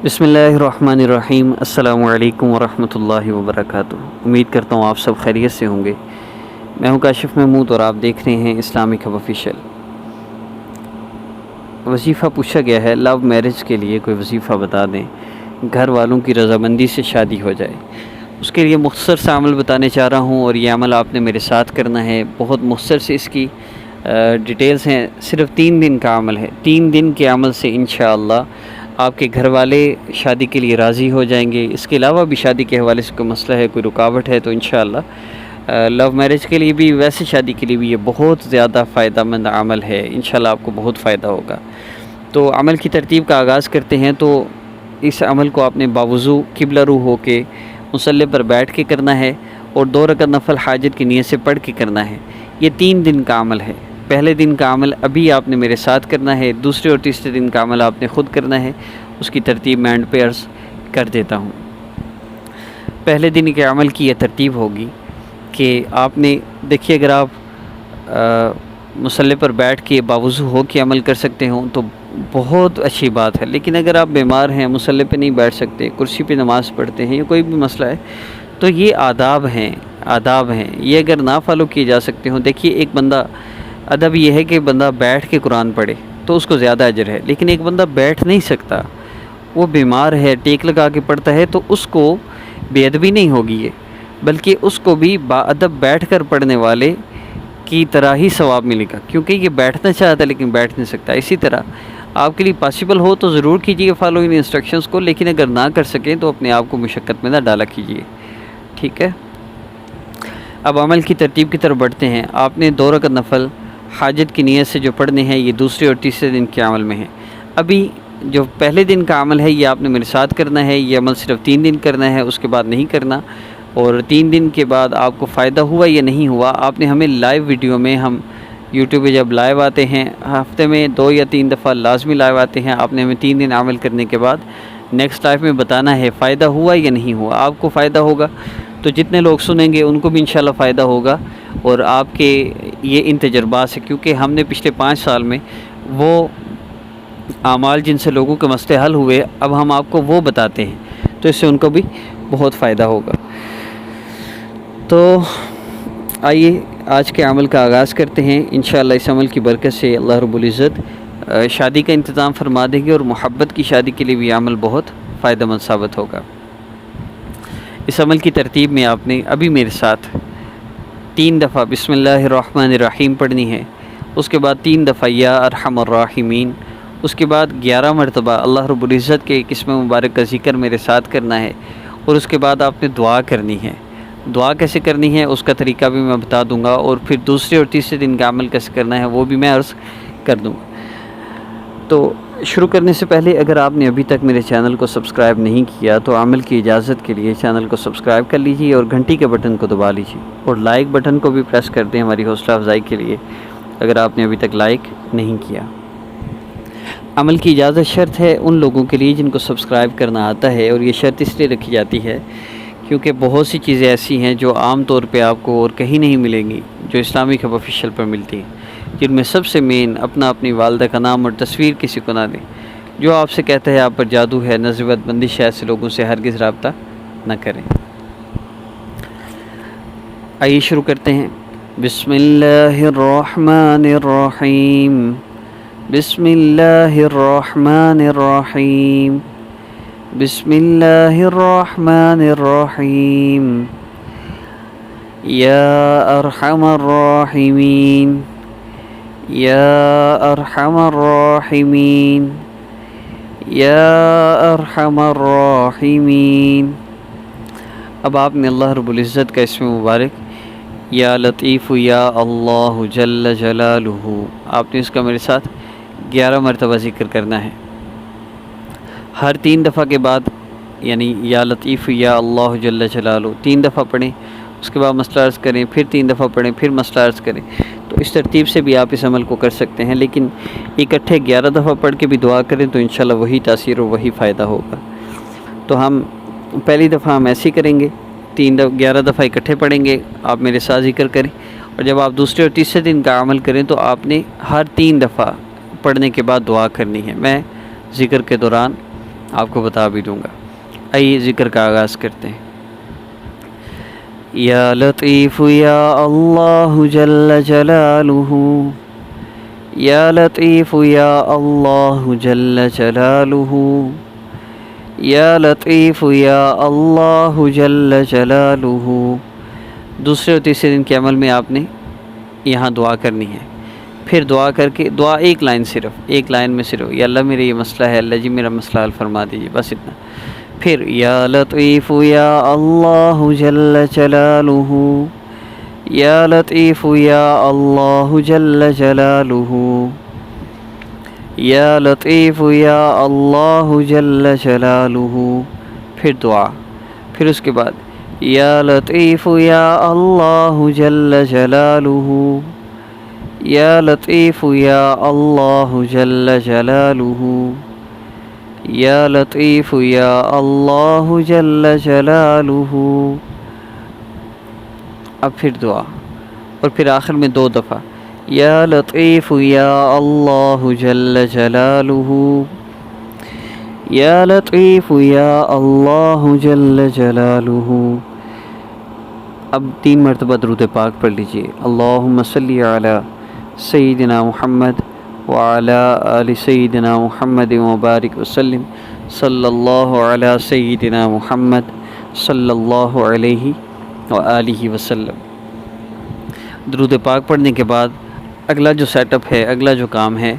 بسم اللہ الرحمن الرحیم۔ السلام علیکم ورحمۃ اللہ وبرکاتہ۔ امید کرتا ہوں آپ سب خیریت سے ہوں گے۔ میں ہوں کاشف محمود اور آپ دیکھ رہے ہیں اسلامک ہب آفیشیل۔ وظیفہ پوچھا گیا ہے، لو میرج کے لیے کوئی وظیفہ بتا دیں، گھر والوں کی رضامندی سے شادی ہو جائے۔ اس کے لیے مختصر سا عمل بتانے چاہ رہا ہوں، اور یہ عمل آپ نے میرے ساتھ کرنا ہے۔ بہت مختصر سے اس کی ڈیٹیلز ہیں، صرف 3 دن کا عمل ہے۔ 3 دن کے عمل سے انشاءاللہ آپ کے گھر والے شادی کے لیے راضی ہو جائیں گے۔ اس کے علاوہ بھی شادی کے حوالے سے کوئی مسئلہ ہے، کوئی رکاوٹ ہے، تو انشاءاللہ لو میرج کے لیے بھی، ویسے شادی کے لیے بھی یہ بہت زیادہ فائدہ مند عمل ہے۔ انشاءاللہ آپ کو بہت فائدہ ہوگا۔ تو عمل کی ترتیب کا آغاز کرتے ہیں۔ تو اس عمل کو آپ نے باوضو قبلہ رو ہو کے مصلی پر بیٹھ کے کرنا ہے، اور 2 رکعت نفل حاجت کی نیت سے پڑھ کے کرنا ہے۔ یہ 3 دن کا عمل ہے۔ پہلے دن کا عمل ابھی آپ نے میرے ساتھ کرنا ہے، دوسرے اور تیسرے دن کا عمل آپ نے خود کرنا ہے۔ اس کی ترتیب میں اینڈ پہ عرض کر دیتا ہوں۔ پہلے دن کے عمل کی یہ ترتیب ہوگی کہ آپ نے دیکھیے، اگر آپ مصلی پر بیٹھ کے باوضو ہو کے عمل کر سکتے ہوں تو بہت اچھی بات ہے، لیکن اگر آپ بیمار ہیں، مصلی پہ نہیں بیٹھ سکتے، کرسی پہ نماز پڑھتے ہیں یا کوئی بھی مسئلہ ہے، تو یہ آداب ہیں۔ یہ اگر نہ فالو کیے جا سکتے ہوں، دیکھیے ایک بندہ، ادب یہ ہے کہ بندہ بیٹھ کے قرآن پڑھے تو اس کو زیادہ اجر ہے، لیکن ایک بندہ بیٹھ نہیں سکتا، وہ بیمار ہے، ٹیک لگا کے پڑھتا ہے، تو اس کو بے ادبی نہیں ہوگی یہ، بلکہ اس کو بھی با ادب بیٹھ کر پڑھنے والے کی طرح ہی ثواب ملے گا، کیونکہ یہ بیٹھنا چاہتا ہے لیکن بیٹھ نہیں سکتا۔ اسی طرح آپ کے لیے پاسبل ہو تو ضرور کیجیے فالو ان انسٹرکشنز کو، لیکن اگر نہ کر سکیں تو اپنے آپ کو مشقت میں نہ ڈالا کیجیے، ٹھیک ہے۔ اب عمل کی ترتیب کی طرف بڑھتے ہیں۔ آپ نے 2 رکعت نفل حاجت کی نیت سے جو پڑھنے ہیں، یہ دوسرے اور تیسرے دن کے عمل میں ہیں۔ ابھی جو پہلے دن کا عمل ہے، یہ آپ نے میرے ساتھ کرنا ہے۔ یہ عمل صرف 3 دن کرنا ہے، اس کے بعد نہیں کرنا۔ اور 3 دن کے بعد آپ کو فائدہ ہوا یا نہیں ہوا، آپ نے ہمیں لائیو ویڈیو میں، ہم یوٹیوب پہ جب لائیو آتے ہیں، ہفتے میں 2 یا 3 دفعہ لازمی لائیو آتے ہیں، آپ نے ہمیں 3 دن عمل کرنے کے بعد نیکسٹ لائیو میں بتانا ہے فائدہ ہوا یا نہیں ہوا۔ آپ کو فائدہ ہوگا تو جتنے لوگ سنیں گے ان کو بھی انشاءاللہ فائدہ ہوگا، اور آپ کے یہ ان تجربات سے، کیونکہ ہم نے پچھلے 5 سال میں وہ اعمال جن سے لوگوں کے مسئلے حل ہوئے، اب ہم آپ کو وہ بتاتے ہیں، تو اس سے ان کو بھی بہت فائدہ ہوگا۔ تو آئیے آج کے عمل کا آغاز کرتے ہیں۔ انشاءاللہ اس عمل کی برکت سے اللہ رب العزت شادی کا انتظام فرما دیں گے، اور محبت کی شادی کے لیے بھی عمل بہت فائدہ مند ثابت ہوگا۔ اس عمل کی ترتیب میں آپ نے ابھی میرے ساتھ 3 دفعہ بسم اللہ الرحمن الرحیم پڑھنی ہے، اس کے بعد 3 دفعہ یا ارحم الراحمین، اس کے بعد 11 مرتبہ اللہ رب العزت کے ایک اسم مبارک کا ذکر میرے ساتھ کرنا ہے، اور اس کے بعد آپ نے دعا کرنی ہے۔ دعا کیسے کرنی ہے اس کا طریقہ بھی میں بتا دوں گا، اور پھر دوسرے اور تیسرے دن کا عمل کیسے کرنا ہے وہ بھی میں عرض کر دوں گا۔ تو شروع کرنے سے پہلے اگر آپ نے ابھی تک میرے چینل کو سبسکرائب نہیں کیا تو عمل کی اجازت کے لیے چینل کو سبسکرائب کر لیجیے، اور گھنٹی کے بٹن کو دبا لیجیے، اور لائک بٹن کو بھی پریس کر دیں ہماری حوصلہ افزائی کے لیے، اگر آپ نے ابھی تک لائک نہیں کیا۔ عمل کی اجازت شرط ہے ان لوگوں کے لیے جن کو سبسکرائب کرنا آتا ہے، اور یہ شرط اس لیے رکھی جاتی ہے کیونکہ بہت سی چیزیں ایسی ہیں جو عام طور پہ آپ کو اور کہیں نہیں ملیں گی، جو اسلامک ہب آفیشیل پر ملتی ہیں، جن میں سب سے مین اپنی والدہ کا نام اور تصویر کسی کو نہ دیں۔ جو آپ سے کہتا ہے آپ پر جادو ہے، نظر بد بندش ہے، ایسے لوگوں سے ہرگز رابطہ نہ کریں۔ آئیے شروع کرتے ہیں۔ بسم اللہ الرحمن الرحیم، بسم اللہ الرحمن الرحیم، بسم اللہ الرحمن الرحیم، یا ارحم الراحمین، یا ارحم الراحمین، یا ارحم الراحمین۔ اب آپ نے اللہ رب العزت کا اسم مبارک یا لطیف یا اللہ جل جلالہ، آپ نے اس کا میرے ساتھ 11 مرتبہ ذکر کرنا ہے۔ ہر 3 دفعہ کے بعد، یعنی یا لطیف یا اللہ جل جلالہ 3 دفعہ پڑھیں، اس کے بعد مسئلہ عرض کریں، پھر 3 دفعہ پڑھیں، پھر مسئلہ عرض کریں۔ تو اس ترتیب سے بھی آپ اس عمل کو کر سکتے ہیں، لیکن اکٹھے 11 دفعہ پڑھ کے بھی دعا کریں تو انشاءاللہ وہی تاثیر اور وہی فائدہ ہوگا۔ تو ہم پہلی دفعہ ہم ایسے ہی کریں گے، 11 دفعہ اکٹھے پڑھیں گے، آپ میرے ساتھ ذکر کریں، اور جب آپ دوسرے اور تیسرے دن کا عمل کریں تو آپ نے ہر 3 دفعہ پڑھنے کے بعد دعا کرنی ہے۔ میں ذکر کے دوران آپ کو بتا بھی دوں گا۔ آئیے ذکر کا آغاز کرتے ہیں۔ یا لطیف یا اللہ جل جلالہ، یا لطیف یا اللہ جل جلالہ، یا لطیف یا اللہ جل جلالہ۔ دوسرے اور تیسرے دن کے عمل میں آپ نے یہاں دعا کرنی ہے۔ پھر دعا کر کے دعا ایک لائن میں صرف یا اللہ میرے یہ مسئلہ ہے، اللہ جی میرا مسئلہ حل فرما دیجیے، بس اتنا۔ پھر یا لطیف یا اللہ جل جلالہ، یا لطیف یا اللہ جل جلالہ، یا لطیف یا اللہ جل جلالہ۔ پھر دعا، پھر اس کے بعد یا لطیف یا اللہ جل جلالہ، یا لطیف یا اللہ جل جلالہ، یا لطیف یا اللہ جل جلالہ۔ اب پھر دعا، اور پھر آخر میں 2 دفعہ یا لطیف یا اللہ جل جلالہ، یا لطیف یا اللہ جل جلالہ۔ اب 3 مرتبہ درود پاک پڑھ لیجئے۔ اللہم صلی علی سیدنا محمد وعلی آل سیدنا محمد وبارک وسلم، صلی اللہ علی سیدنا محمد صلی اللہ علیہ وآلہ وسلم۔ درود پاک پڑھنے کے بعد اگلا جو سیٹ اپ ہے، اگلا جو کام ہے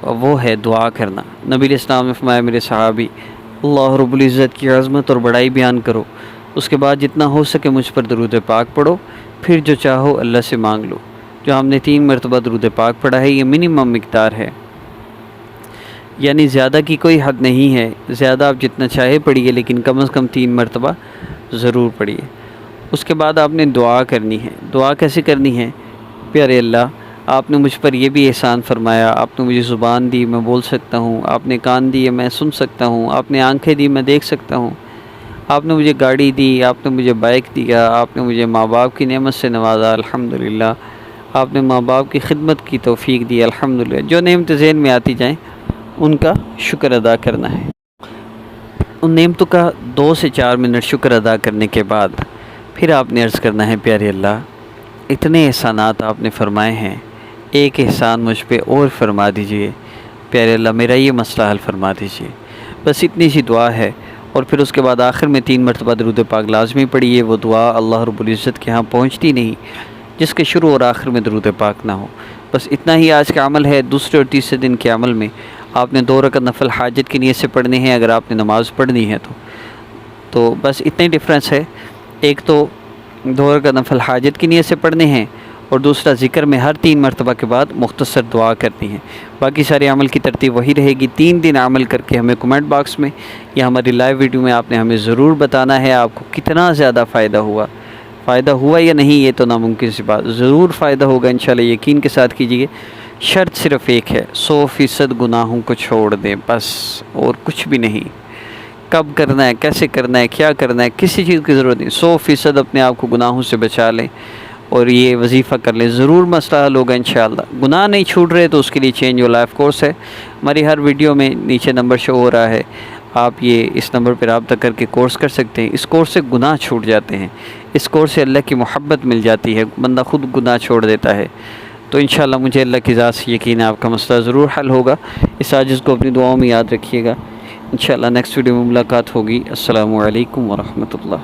وہ ہے دعا کرنا۔ نبی علیہ السلام نے فرمایا میرے صحابی، اللہ رب العزت کی عظمت اور بڑائی بیان کرو، اس کے بعد جتنا ہو سکے مجھ پر درود پاک پڑھو، پھر جو چاہو اللہ سے مانگ لو۔ جو ہم نے 3 مرتبہ درود پاک پڑھا ہے یہ منیمم مقدار ہے، یعنی زیادہ کی کوئی حد نہیں ہے، زیادہ آپ جتنا چاہے پڑھیے لیکن کم از کم 3 مرتبہ ضرور پڑھیے۔ اس کے بعد آپ نے دعا کرنی ہے۔ دعا کیسے کرنی ہے؟ پیارے اللہ، آپ نے مجھ پر یہ بھی احسان فرمایا، آپ نے مجھے زبان دی میں بول سکتا ہوں، آپ نے کان دیے میں سن سکتا ہوں، آپ نے آنکھیں دی میں دیکھ سکتا ہوں، آپ نے مجھے گاڑی دی، آپ نے مجھے بائک دیا، آپ نے مجھے ماں باپ کی نعمت سے نوازا، الحمدللہ، آپ نے ماں باپ کی خدمت کی توفیق دی، الحمدللہ۔ جو نعمتیں ذہن میں آتی جائیں ان کا شکر ادا کرنا ہے۔ ان نعمتوں کا 2 سے 4 منٹ شکر ادا کرنے کے بعد پھر آپ نے عرض کرنا ہے، پیارے اللہ اتنے احسانات آپ نے فرمائے ہیں، ایک احسان مجھ پہ اور فرما دیجئے، پیارے اللہ میرا یہ مسئلہ حل فرما دیجئے۔ بس اتنی سی دعا ہے، اور پھر اس کے بعد آخر میں 3 مرتبہ درود پاک لازمی پڑھیے۔ وہ دعا اللہ رب العزت کے ہاں پہنچتی نہیں جس کے شروع اور آخر میں درود پاک نہ ہو۔ بس اتنا ہی آج کا عمل ہے۔ دوسرے اور تیسرے دن کے عمل میں آپ نے 2 رکعت نفل حاجت کی نیت سے پڑھنے ہیں اگر آپ نے نماز پڑھنی ہے تو بس اتنا ہی ڈفرینس ہے۔ ایک تو 2 رکعت نفل حاجت کی نیت سے پڑھنے ہیں، اور دوسرا ذکر میں ہر 3 مرتبہ کے بعد مختصر دعا کرنی ہے۔ باقی سارے عمل کی ترتیب وہی رہے گی۔ 3 دن عمل کر کے ہمیں کمنٹ باکس میں یا ہماری لائیو ویڈیو میں آپ نے ہمیں ضرور بتانا ہے آپ کو کتنا زیادہ فائدہ ہوا یا نہیں، یہ تو ناممکن سی بات، ضرور فائدہ ہوگا انشاءاللہ، یقین کے ساتھ کیجیے۔ شرط صرف ایک ہے، 100% گناہوں کو چھوڑ دیں بس، اور کچھ بھی نہیں۔ کب کرنا ہے، کیسے کرنا ہے، کیا کرنا ہے، کسی چیز کی ضرورت نہیں، 100% اپنے آپ کو گناہوں سے بچا لیں اور یہ وظیفہ کر لیں، ضرور مسئلہ حل ہوگا انشاءاللہ۔ گناہ نہیں چھوٹ رہے تو اس کے لیے چینج یور لائف کورس ہے، ہماری ہر ویڈیو میں نیچے نمبر شو ہو رہا ہے، آپ یہ اس نمبر پر رابطہ کر کے کورس کر سکتے ہیں۔ اس کورس سے گناہ چھوٹ جاتے ہیں، اس کورس سے اللہ کی محبت مل جاتی ہے، بندہ خود گناہ چھوڑ دیتا ہے۔ تو انشاءاللہ مجھے اللہ کی ذات سے یقین ہے آپ کا مسئلہ ضرور حل ہوگا۔ اس عاجز کو اپنی دعاؤں میں یاد رکھیے گا۔ انشاءاللہ نیکسٹ ویڈیو میں ملاقات ہوگی۔ السلام علیکم ورحمۃ اللہ۔